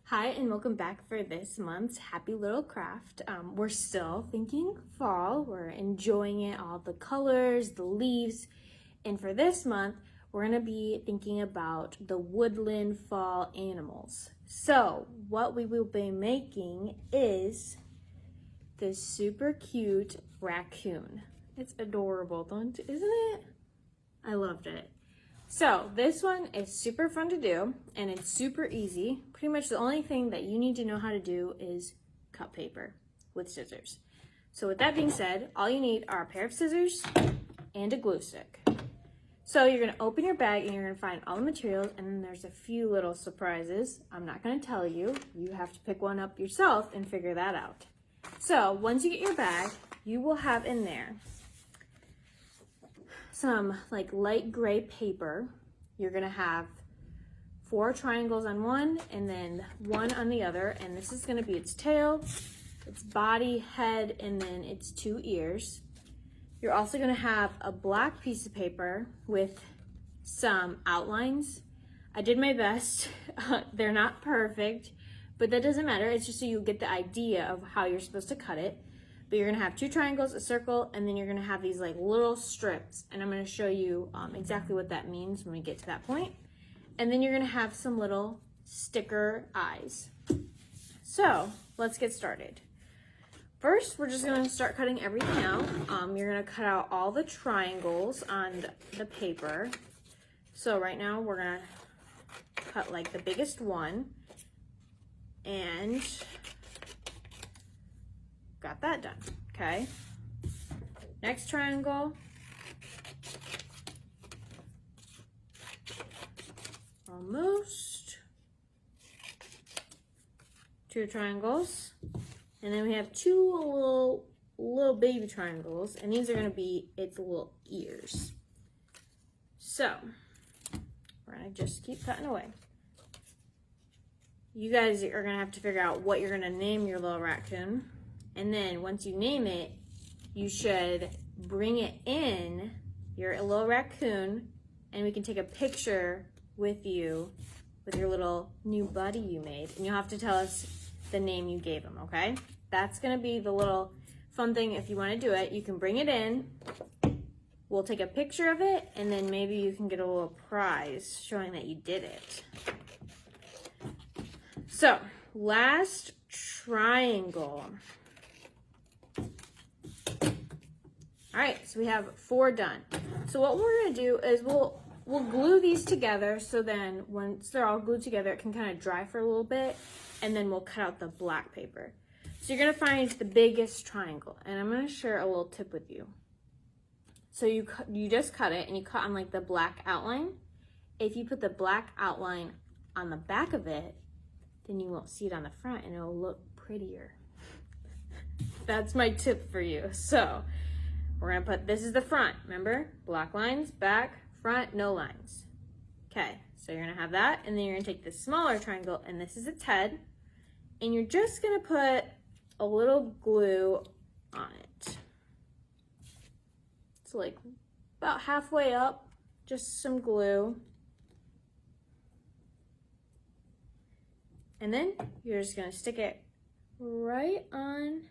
Hi and welcome back for this month's Happy Little Craft. We're still thinking fall. We're enjoying it, all the colors, the leaves. And for this month, we're gonna be thinking about the woodland fall animals. So what we will be making is this super cute raccoon. It's adorable, isn't it? I loved it. So this one is super fun to do and it's super easy. Pretty much the only thing that you need to know how to do is cut paper with scissors. So with that being said, all you need are a pair of scissors and a glue stick. So you're gonna open your bag and you're gonna find all the materials, and then there's a few little surprises. I'm not gonna tell you. You have to pick one up yourself and figure that out. So once you get your bag, you will have in there some like light gray paper. You're gonna have 4 triangles on one and then 1 on the other, and this is gonna be its tail, its body, head, and then its 2 ears. You're also gonna have a black piece of paper with some outlines. I did my best. They're not perfect, but that doesn't matter. It's just so you get the idea of how you're supposed to cut it. But you're gonna have 2 triangles, a circle, and then you're gonna have these like little strips, and I'm gonna show you exactly what that means when we get to that point. And then you're gonna have some little sticker eyes. So let's get started. First, we're just gonna start cutting everything out. You're gonna cut out all the triangles on the paper. So right now we're gonna cut like the biggest one, and got that done. Okay, next triangle, almost 2 triangles, and then we have 2 little baby triangles, and these are going to be its little ears. So we're going to just keep cutting away. You guys are going to have to figure out what you're going to name your little raccoon. And then once you name it, you should bring it in, your little raccoon, and we can take a picture with you with your little new buddy you made. And you'll have to tell us the name you gave him, okay? That's gonna be the little fun thing. If you wanna do it, you can bring it in, we'll take a picture of it, and then maybe you can get a little prize showing that you did it. So, last triangle. All right, so we have 4 done. So what we're gonna do is we'll glue these together, so then once they're all glued together, it can kind of dry for a little bit, and then we'll cut out the black paper. So you're gonna find the biggest triangle, and I'm gonna share a little tip with you. So you just cut it, and you cut on like the black outline. If you put the black outline on the back of it, then you won't see it on the front, and it'll look prettier. That's my tip for you. So we're gonna put, this is the front, remember? Black lines, back, front, no lines. Okay, so you're gonna have that, and then you're gonna take this smaller triangle, and this is its head, and you're just gonna put a little glue on it. It's like about halfway up, just some glue. And then you're just gonna stick it right on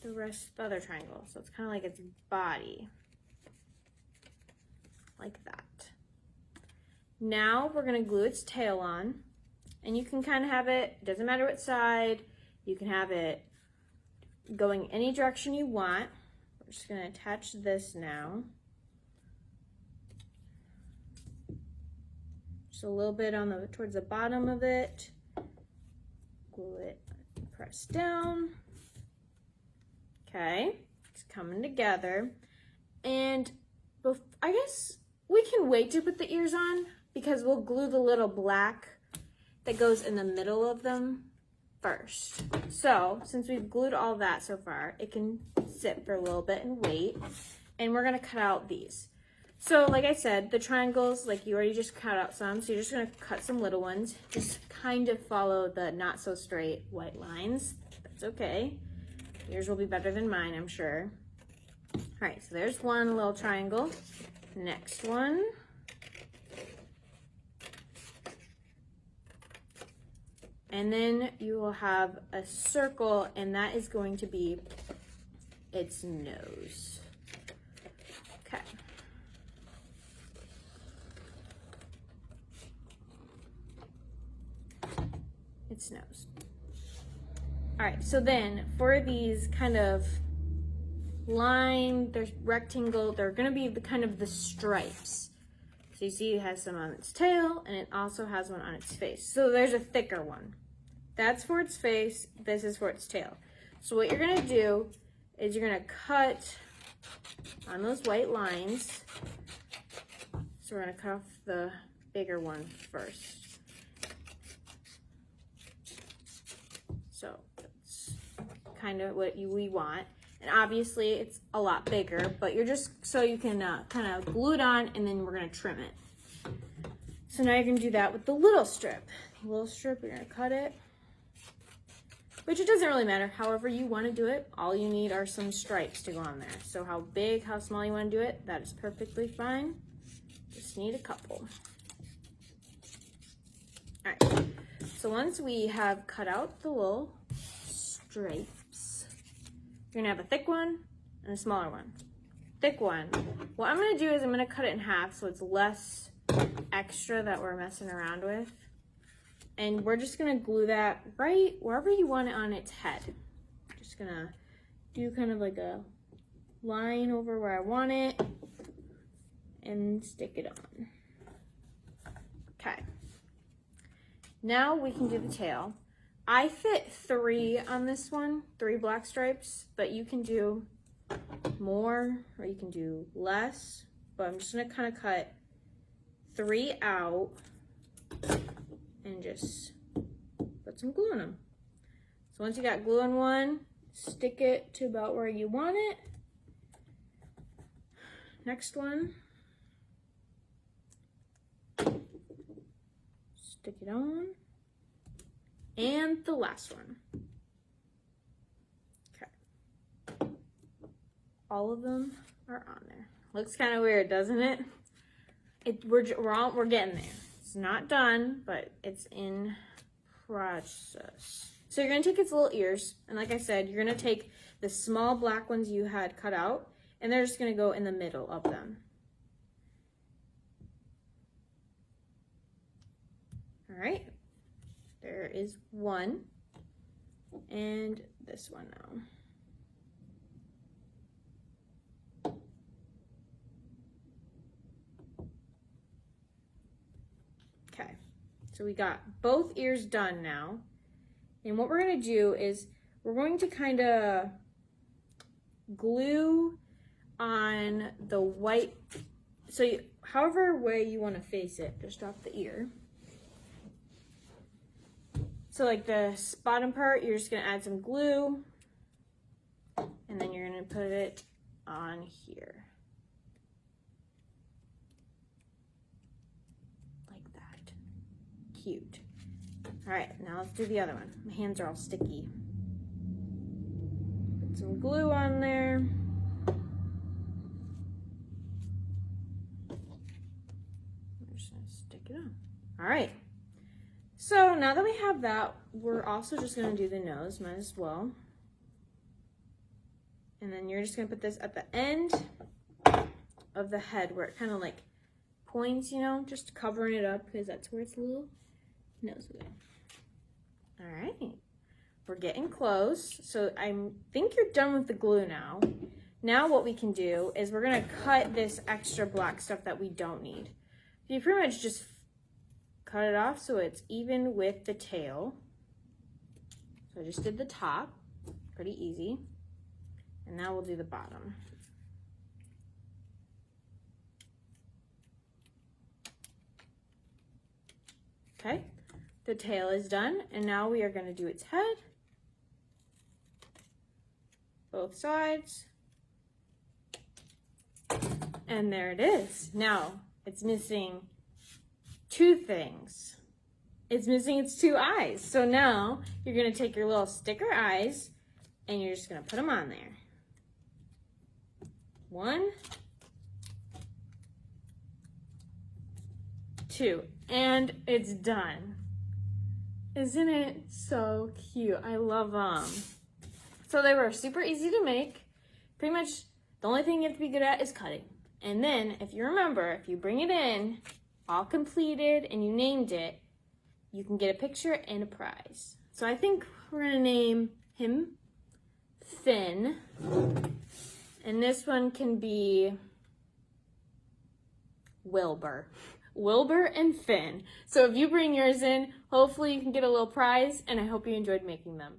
the rest of the other triangle. So it's kind of like its body, like that. Now we're gonna glue its tail on, and you can kind of have it, doesn't matter what side, you can have it going any direction you want. We're just gonna attach this now. Just a little bit on the, towards the bottom of it. Glue it, press down. Okay, it's coming together. And I guess we can wait to put the ears on because we'll glue the little black that goes in the middle of them first. So since we've glued all that so far, it can sit for a little bit and wait. And we're gonna cut out these. So like I said, the triangles, like you already just cut out some, so you're just gonna cut some little ones. Just kind of follow the not so straight white lines. That's okay. Yours will be better than mine, I'm sure. All right, so there's one little triangle. Next one. And then you will have a circle, and that is going to be its nose. Okay. Its nose. All right, so then for these kind of line, there's rectangle, they're gonna be the kind of the stripes. So you see it has some on its tail, and it also has one on its face. So there's a thicker one. That's for its face, this is for its tail. So what you're gonna do is you're gonna cut on those white lines. So we're gonna cut off the bigger one first. So that's kind of what we want. And obviously it's a lot bigger, but you're just so you can kind of glue it on, and then we're gonna trim it. So now you're gonna do that with the little strip. The little strip, you're gonna cut it, which it doesn't really matter. However you wanna do it, all you need are some stripes to go on there. So how big, how small you wanna do it, that is perfectly fine. Just need a couple. All right, so once we have cut out the little stripes, you're gonna have a thick one and a smaller one. Thick one. What I'm gonna do is I'm gonna cut it in half so it's less extra that we're messing around with. And we're just gonna glue that right wherever you want it on its head. Just gonna do kind of like a line over where I want it and stick it on. Okay. Now we can do the tail. I fit 3 on this one, 3 black stripes, but you can do more or you can do less. But I'm just gonna kind of cut 3 out and just put some glue on them. So once you got glue on one, stick it to about where you want it. Next one. Stick it on. And the last one. Okay. All of them are on there. Looks kind of weird, doesn't it? We're getting there. It's not done, but it's in process. So you're gonna take its little ears, and like I said, you're gonna take the small black ones you had cut out, and they're just gonna go in the middle of them. All right. There is one, and this one now. Okay, so we got both ears done now. And what we're gonna do is we're going to kind of glue on the white, so however way you wanna face it, just drop the ear. So like the bottom part, you're just gonna add some glue, and then you're gonna put it on here. Like that. Cute. All right, now let's do the other one. My hands are all sticky. Put some glue on there. I'm just gonna stick it on. All right. So now that we have that, we're also just gonna do the nose, might as well. And then you're just gonna put this at the end of the head where it kind of like points, you know, just covering it up because that's where its little nose will go. All right, we're getting close. So I think you're done with the glue now. Now what we can do is we're gonna cut this extra black stuff that we don't need. You pretty much just cut it off so it's even with the tail. So I just did the top, pretty easy. And now we'll do the bottom. Okay, the tail is done, and now we are gonna do its head. Both sides. And there it is. Now, it's missing 2 things. It's missing its 2 eyes. So now you're gonna take your little sticker eyes and you're just gonna put them on there. 1, 2, and it's done. Isn't it so cute? I love them. So they were super easy to make. Pretty much the only thing you have to be good at is cutting. And then if you remember, if you bring it in all completed and you named it, you can get a picture and a prize. So I think we're gonna name him Finn. And this one can be Wilbur. Wilbur and Finn. So if you bring yours in, hopefully you can get a little prize, and I hope you enjoyed making them.